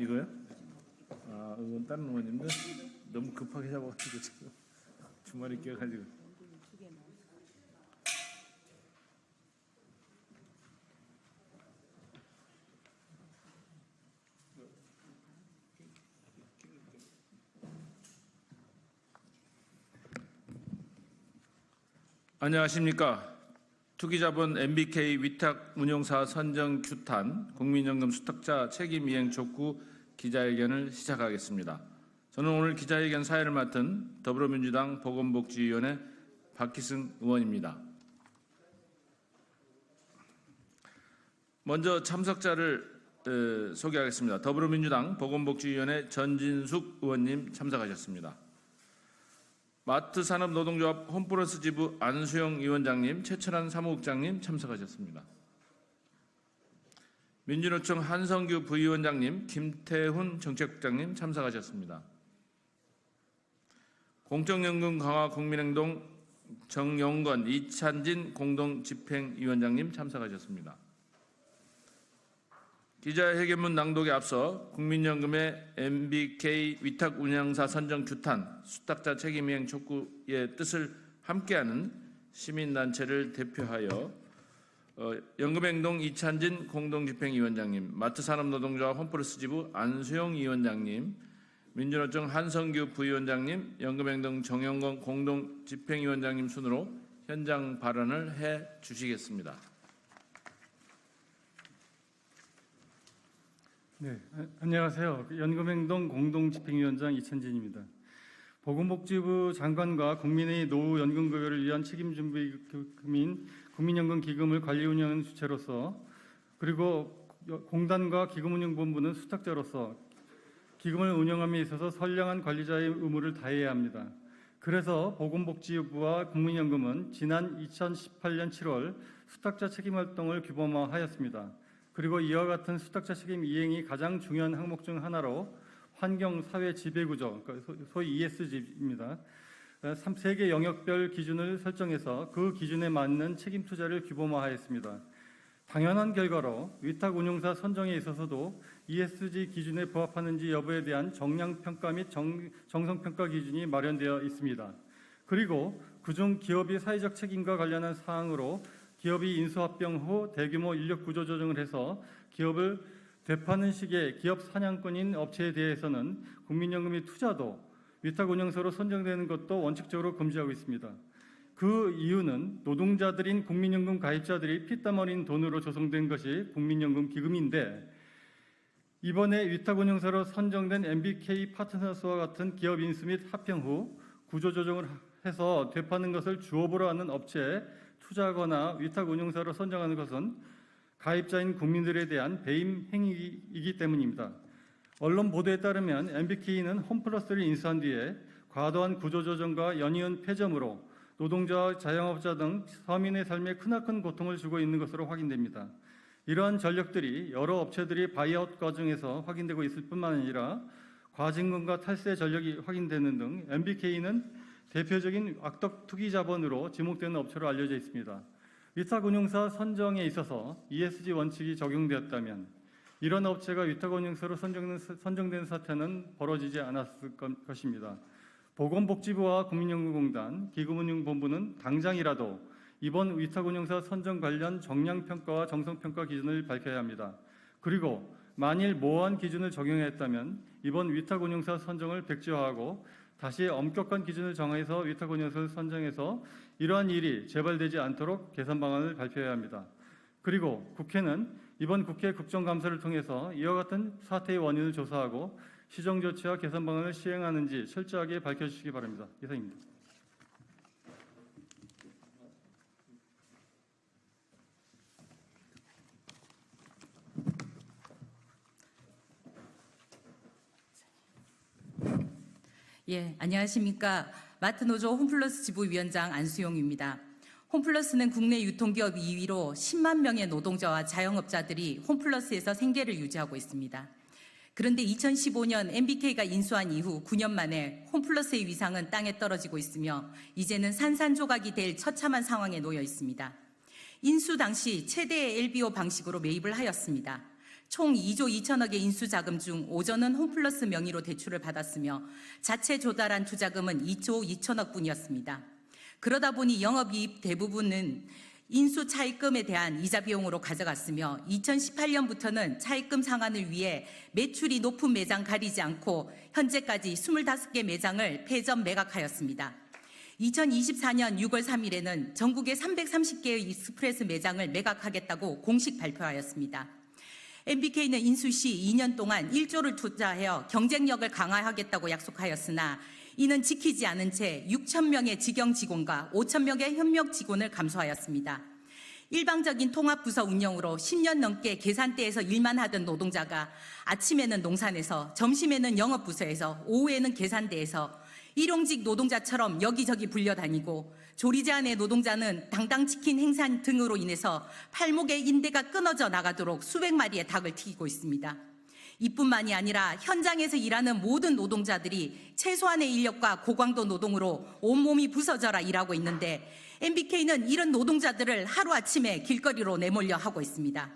이거요? 아, 이건 다른 의원님들 너무 급하게 잡아가지고 지금 주말에 끼어가지고. 안녕하십니까. 투기자본 MBK 위탁운용사 선정 규탄 국민연금 수탁자 책임이행 촉구 기자회견을 시작하겠습니다. 저는 오늘 기자회견 사회를 맡은 더불어민주당 보건복지위원회 박희승 의원입니다. 먼저 참석자를 소개하겠습니다. 더불어민주당 보건복지위원회 전진숙 의원님 참석하셨습니다. 마트산업노동조합 홈플러스 지부 안수영 위원장님, 최철한 사무국장님 참석하셨습니다. 민주노총 한성규 부위원장님, 김태훈 정책국장님 참석하셨습니다. 공적연금 강화 국민행동 정용건, 이찬진 공동집행위원장님 참석하셨습니다. 기자회견문 낭독에 앞서 국민연금의 MBK 위탁운영사 선정 규탄, 수탁자 책임이행 촉구의 뜻을 함께하는 시민단체를 대표하여 연금행동 이찬진 공동집행위원장님, 마트산업노동조합 홈플러스 지부 안수영 위원장님, 민주노총 한성규 부위원장님, 연금행동 정영건 공동집행위원장님 순으로 현장 발언을 해 주시겠습니다. 네, 안녕하세요. 연금행동 공동집행위원장 이찬진입니다. 보건복지부 장관과 국민의 노후 연금급여를 위한 책임준비금인 국민연금기금을 관리 운영하는 주체로서, 그리고 공단과 기금운용본부는 수탁자로서 기금을 운영함에 있어서 선량한 관리자의 의무를 다해야 합니다. 그래서 보건복지부와 국민연금은 지난 2018년 7월 수탁자 책임활동을 규범화하였습니다. 그리고 이와 같은 수탁자 책임 이행이 가장 중요한 항목 중 하나로 환경, 사회, 지배구조, 소위 ESG입니다. 3개 영역별 기준을 설정해서 그 기준에 맞는 책임 투자를 규범화하였습니다. 당연한 결과로 위탁운용사 선정에 있어서도 ESG 기준에 부합하는지 여부에 대한 정량평가 및 정성평가 기준이 마련되어 있습니다. 그리고 그중 기업이 사회적 책임과 관련한 사항으로 기업이 인수합병 후 대규모 인력 구조 조정을 해서 기업을 되파는 식의 기업 사냥꾼인 업체에 대해서는 국민연금이 투자도 위탁운영사로 선정되는 것도 원칙적으로 금지하고 있습니다. 그 이유는 노동자들인 국민연금 가입자들이 피땀 흘린 돈으로 조성된 것이 국민연금 기금인데, 이번에 위탁운영사로 선정된 MBK 파트너스와 같은 기업 인수 및 합병 후 구조조정을 해서 되파는 것을 주업으로 하는 업체에 투자하거나 위탁운용사로 선정하는 것은 가입자인 국민들에 대한 배임 행위이기 때문입니다. 언론 보도에 따르면 MBK는 홈플러스를 인수한 뒤에 과도한 구조조정과 연이은 폐점으로 노동자와 자영업자 등 서민의 삶에 크나큰 고통을 주고 있는 것으로 확인됩니다. 이러한 전력들이 여러 업체들이 바이아웃 과정에서 확인되고 있을 뿐만 아니라 과징금과 탈세 전력이 확인되는 등 MBK는 대표적인 악덕 투기 자본으로 지목되는 업체로 알려져 있습니다. 위탁운용사 선정에 있어서 ESG 원칙이 적용되었다면 이런 업체가 위탁운용사로 선정된 사태는 벌어지지 않았을 것입니다. 보건복지부와 국민연금공단, 기금운용본부는 당장이라도 이번 위탁운용사 선정 관련 정량평가와 정성평가 기준을 밝혀야 합니다. 그리고 만일 모호한 기준을 적용했다면 이번 위탁운용사 선정을 백지화하고 다시 엄격한 기준을 정해서 위탁운영사를 선정해서 이러한 일이 재발되지 않도록 개선 방안을 발표해야 합니다. 그리고 국회는 이번 국회 국정감사를 통해서 이와 같은 사태의 원인을 조사하고 시정 조치와 개선 방안을 시행하는지 철저하게 밝혀주시기 바랍니다. 이상입니다. 예, 안녕하십니까. 마트노조 홈플러스 지부위원장 안수용입니다. 홈플러스는 국내 유통기업 2위로 10만 명의 노동자와 자영업자들이 홈플러스에서 생계를 유지하고 있습니다. 그런데 2015년 MBK가 인수한 이후 9년 만에 홈플러스의 위상은 땅에 떨어지고 있으며 이제는 산산조각이 될 처참한 상황에 놓여 있습니다. 인수 당시 최대의 LBO 방식으로 매입을 하였습니다. 총 2조 2천억의 인수자금 중 5조는 홈플러스 명의로 대출을 받았으며 자체 조달한 투자금은 2조 2천억 뿐이었습니다. 그러다 보니 영업이익 대부분은 인수 차입금에 대한 이자 비용으로 가져갔으며 2018년부터는 차입금 상환을 위해 매출이 높은 매장 가리지 않고 현재까지 25개 매장을 폐점 매각하였습니다. 2024년 6월 3일에는 전국에 330개의 익스프레스 매장을 매각하겠다고 공식 발표하였습니다. MBK는 인수 시 2년 동안 1조를 투자하여 경쟁력을 강화하겠다고 약속하였으나 이는 지키지 않은 채 6천 명의 직영 직원과 5천 명의 현역 직원을 감소하였습니다. 일방적인 통합부서 운영으로 10년 넘게 계산대에서 일만 하던 노동자가 아침에는 농산에서, 점심에는 영업부서에서, 오후에는 계산대에서 일용직 노동자처럼 여기저기 불려다니고 조리제 안의 노동자는 당당치킨 행사 등으로 인해서 팔목의 인대가 끊어져 나가도록 수백 마리의 닭을 튀기고 있습니다. 이뿐만이 아니라 현장에서 일하는 모든 노동자들이 최소한의 인력과 고강도 노동으로 온몸이 부서져라 일하고 있는데 MBK는 이런 노동자들을 하루아침에 길거리로 내몰려 하고 있습니다.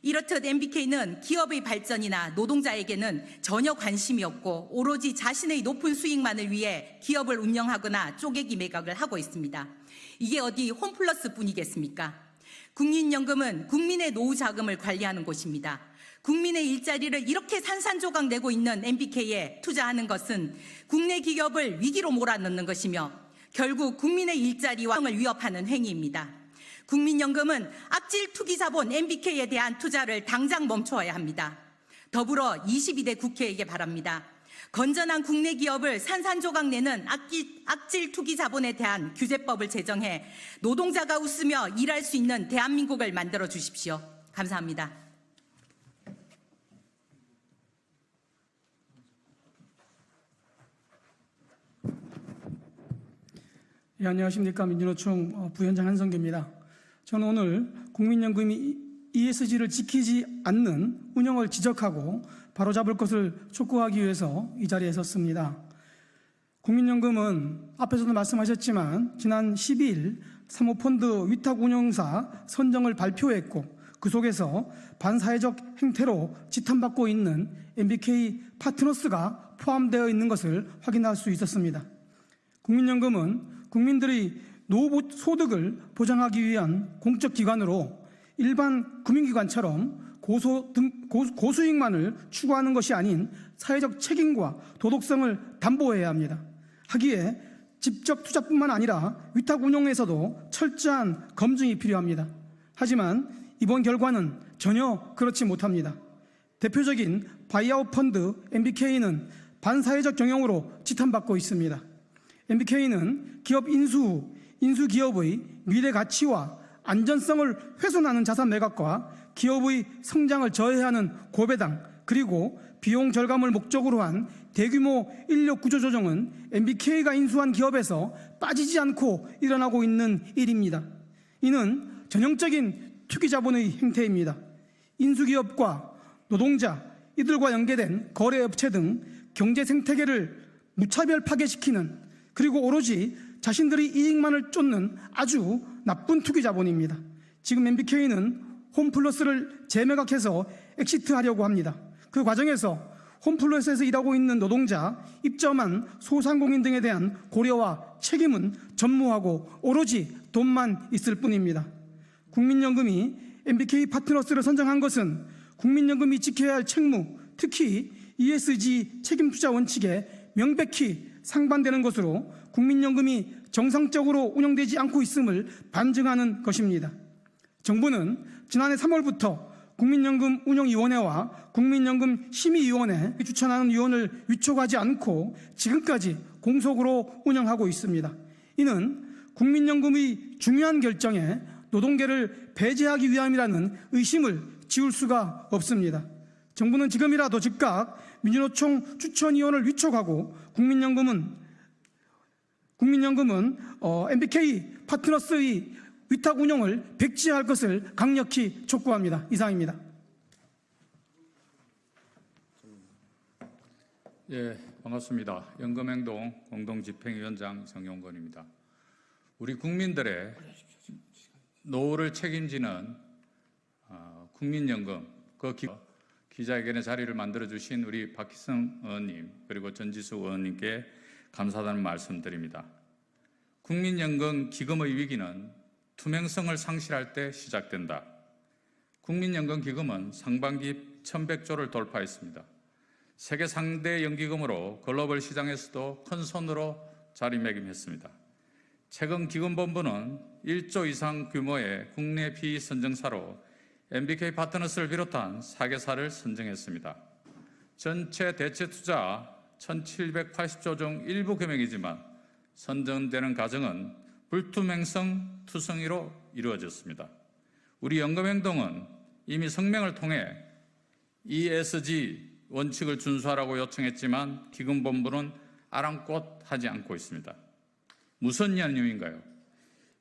이렇듯 MBK는 기업의 발전이나 노동자에게는 전혀 관심이 없고 오로지 자신의 높은 수익만을 위해 기업을 운영하거나 쪼개기 매각을 하고 있습니다. 이게 어디 홈플러스 뿐이겠습니까? 국민연금은 국민의 노후 자금을 관리하는 곳입니다. 국민의 일자리를 이렇게 산산조각 내고 있는 MBK에 투자하는 것은 국내 기업을 위기로 몰아넣는 것이며 결국 국민의 일자리와 을 위협하는 행위입니다. 국민연금은 악질 투기 자본 MBK에 대한 투자를 당장 멈춰야 합니다. 더불어 22대 국회에게 바랍니다. 건전한 국내 기업을 산산조각 내는 악질 투기 자본에 대한 규제법을 제정해 노동자가 웃으며 일할 수 있는 대한민국을 만들어 주십시오. 감사합니다. 예, 안녕하십니까. 민주노총 부위원장 한성규입니다. 저는 오늘 국민연금이 ESG를 지키지 않는 운영을 지적하고 바로잡을 것을 촉구하기 위해서 이 자리에 섰습니다. 국민연금은 앞에서도 말씀하셨지만 지난 12일 사모펀드 위탁운용사 선정을 발표했고 그 속에서 반사회적 행태로 지탄받고 있는 MBK 파트너스가 포함되어 있는 것을 확인할 수 있었습니다. 국민연금은 국민들의 노후 소득을 보장하기 위한 공적 기관으로 일반 금융기관처럼 고수익만을 추구하는 것이 아닌 사회적 책임과 도덕성을 담보해야 합니다. 하기에 직접 투자뿐만 아니라 위탁 운용에서도 철저한 검증이 필요합니다. 하지만 이번 결과는 전혀 그렇지 못합니다. 대표적인 바이아웃 펀드 MBK는 반사회적 경영으로 지탄받고 있습니다. MBK는 기업 인수 후 인수기업의 미래 가치와 안전성을 훼손하는 자산 매각과 기업의 성장을 저해하는 고배당 그리고 비용 절감을 목적으로 한 대규모 인력 구조 조정은 MBK가 인수한 기업에서 빠지지 않고 일어나고 있는 일입니다. 이는 전형적인 투기 자본의 행태입니다. 인수기업과 노동자, 이들과 연계된 거래업체 등 경제 생태계를 무차별 파괴시키는 그리고 오로지 자신들의 이익만을 쫓는 아주 나쁜 투기 자본입니다. 지금 MBK는 홈플러스를 재매각해서 엑시트하려고 합니다. 그 과정에서 홈플러스에서 일하고 있는 노동자, 입점한 소상공인 등에 대한 고려와 책임은 전무하고 오로지 돈만 있을 뿐입니다. 국민연금이 MBK 파트너스를 선정한 것은 국민연금이 지켜야 할 책무, 특히 ESG 책임투자 원칙에 명백히 상반되는 것으로 국민연금이 정상적으로 운영되지 않고 있음을 반증하는 것입니다. 정부는 지난해 3월부터 국민연금 운영위원회와 국민연금 심의위원회 추천하는 위원을 위촉하지 않고 지금까지 공석으로 운영하고 있습니다. 이는 국민연금의 중요한 결정에 노동계를 배제하기 위함이라는 의심을 지울 수가 없습니다. 정부는 지금이라도 즉각 민주노총 추천위원을 위촉하고 국민연금은 MBK 파트너스의 위탁 운영을 백지화할 것을 강력히 촉구합니다. 이상입니다. 예, 반갑습니다. 연금행동 공동집행위원장 정용건입니다. 우리 국민들의 노후를 책임지는 국민연금, 기자회견의 자리를 만들어주신 우리 박희성 의원님 그리고 전지수 의원님께 감사하다는 말씀드립니다. 국민연금 기금의 위기는 투명성을 상실할 때 시작된다. 국민연금 기금은 상반기 1,100조를 돌파했습니다. 세계 상대 연기금으로 글로벌 시장에서도 큰 손으로 자리매김했습니다. 최근 기금본부는 1조 이상 규모의 국내 PE 선정사로 MBK 파트너스를 비롯한 4개사를 선정했습니다. 전체 대체 투자 1,780조 중 일부 금액이지만 선정되는 과정은 불투명성 투성이로 이루어졌습니다. 우리 연금행동은 이미 성명을 통해 ESG 원칙을 준수하라고 요청했지만 기금본부는 아랑곳하지 않고 있습니다. 무슨 이유인가요?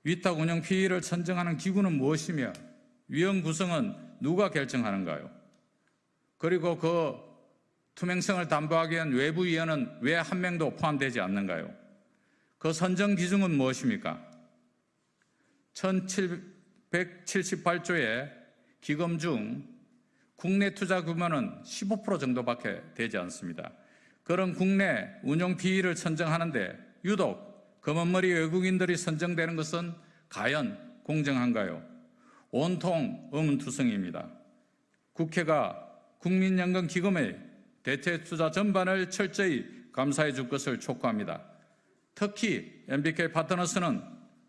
위탁 운영 PE를 선정하는 기구는 무엇이며 위원 구성은 누가 결정하는가요? 그리고 그 투명성을 담보하기 위한 외부 위원은 왜 한 명도 포함되지 않는가요? 그 선정 기준은 무엇입니까? 1,778조의 기금 중 국내 투자 규모는 15% 정도밖에 되지 않습니다. 그런 국내 운용 PE를 선정하는데 유독 검은머리 외국인들이 선정되는 것은 과연 공정한가요? 온통 의문투성이입니다. 국회가 국민연금 기금의 대체 투자 전반을 철저히 감사해 줄 것을 촉구합니다. 특히 MBK 파트너스는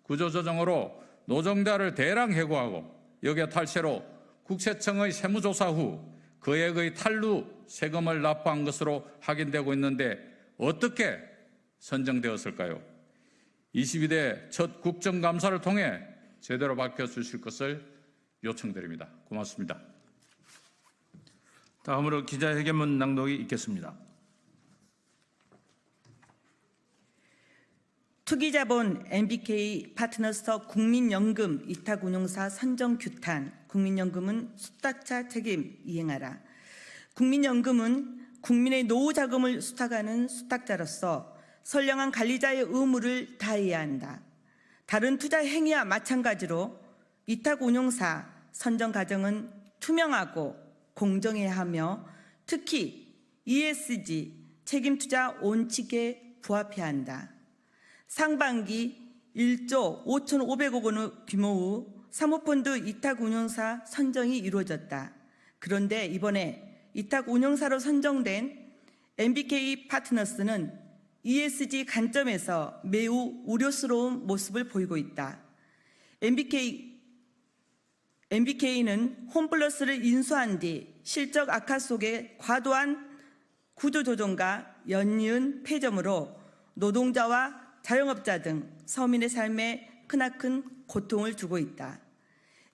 구조조정으로 노동자를 대량 해고하고 여기에 탈세로 국세청의 세무조사 후 거액의 탈루 세금을 납부한 것으로 확인되고 있는데 어떻게 선정되었을까요? 22대 첫 국정감사를 통해 제대로 밝혀주실 것을 요청드립니다. 고맙습니다. 다음으로 기자회견문 낭독이 있겠습니다. 투기자본 MBK 파트너스 국민연금 위탁운용사 선정 규탄, 국민연금은 수탁자 책임 이행하라. 국민연금은 국민의 노후 자금을 수탁하는 수탁자로서 선량한 관리자의 의무를 다해야 한다. 다른 투자 행위와 마찬가지로 위탁운용사 선정 과정은 투명하고 공정해야 하며 특히 ESG 책임투자 원칙에 부합해야 한다. 상반기 1조 5,500억 원 규모의 사모펀드 위탁운용사 선정이 이루어졌다. 그런데 이번에 위탁운용사로 선정된 MBK 파트너스는 ESG 관점에서 매우 우려스러운 모습을 보이고 있다. MBK는 홈플러스를 인수한 뒤 실적 악화 속에 과도한 구조조정과 연이은 폐점으로 노동자와 자영업자 등 서민의 삶에 크나큰 고통을 주고 있다.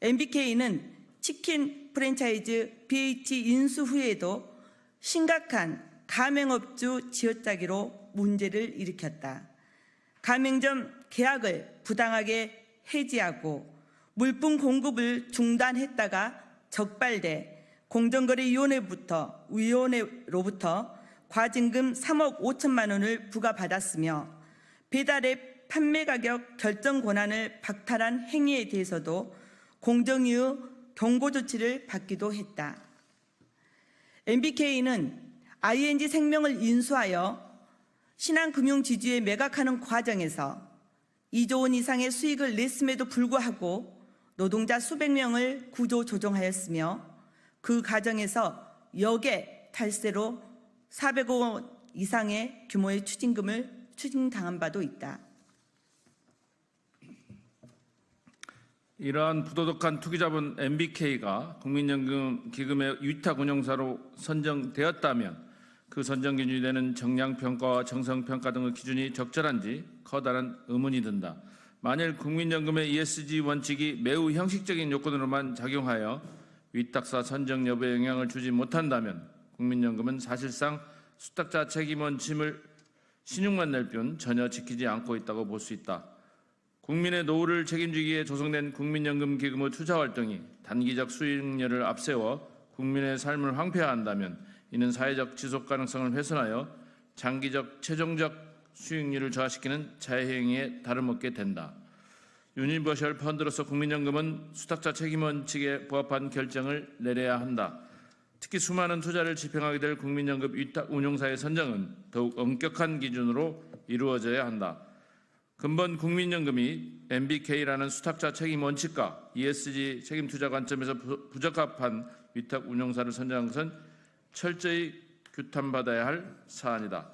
MBK는 치킨 프랜차이즈 BH 인수 후에도 심각한 가맹업주 쥐어짜기로 문제를 일으켰다. 가맹점 계약을 부당하게 해지하고 물품 공급을 중단했다가 적발돼 공정거래위원회로부터 과징금 3억 5천만 원을 부과받았으며 배달앱 판매 가격 결정 권한을 박탈한 행위에 대해서도 공정위의 경고 조치를 받기도 했다. MBK는 ING 생명을 인수하여 신한금융지주에 매각하는 과정에서 2조 원 이상의 수익을 냈음에도 불구하고 노동자 수백 명을 구조조정하였으며 그 과정에서 역의 탈세로 400억 원 이상의 규모의 추징당한 바도 있다. 이러한 부도덕한 투기자본 MBK가 국민연금 기금의 위탁운용사로 선정되었다면 그 선정 기준이 되는 정량평가와 정성평가 등의 기준이 적절한지 커다란 의문이 든다. 만일 국민연금의 ESG 원칙이 매우 형식적인 요건으로만 작용하여 위탁사 선정 여부에 영향을 주지 못한다면 국민연금은 사실상 수탁자 책임 원칙을 신용만 낼 뿐 전혀 지키지 않고 있다고 볼 수 있다. 국민의 노후를 책임지기에 조성된 국민연금 기금의 투자 활동이 단기적 수익률을 앞세워 국민의 삶을 황폐화한다면 이는 사회적 지속 가능성을 훼손하여 장기적 최종적 수익률을 저하시키는 자해행위에 다름없게 된다. 유니버셜 펀드로서 국민연금은 수탁자 책임 원칙에 부합한 결정을 내려야 한다. 특히 수많은 투자를 집행하게 될 국민연금 위탁 운용사의 선정은 더욱 엄격한 기준으로 이루어져야 한다. 근본 국민연금이 MBK라는 수탁자 책임 원칙과 ESG 책임 투자 관점에서 부적합한 위탁 운용사를 선정한 것은 철저히 규탄받아야 할 사안이다.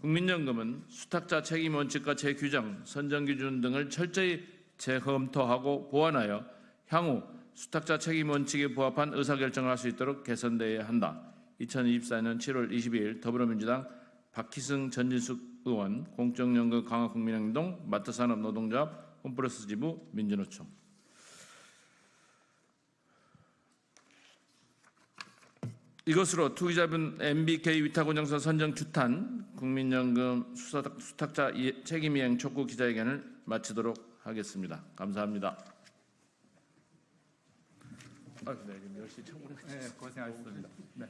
국민연금은 수탁자 책임 원칙과 재규정, 선정 기준 등을 철저히 재검토하고 보완하여 향후 수탁자 책임 원칙에 부합한 의사결정을 할 수 있도록 개선되어야 한다. 2024년 7월 22일 더불어민주당 박희승 전진숙 의원, 공적연금 강화 국민행동 마트산업 노동조합 홈플러스 지부 민주노총. 이것으로 투기자분 MBK 위탁운용사 선정 규탄 국민연금 수탁자 책임이행 촉구 기자회견을 마치도록 하겠습니다. 감사합니다. 네, 지금 10시 청구를 네, 고생하셨습니다. 네.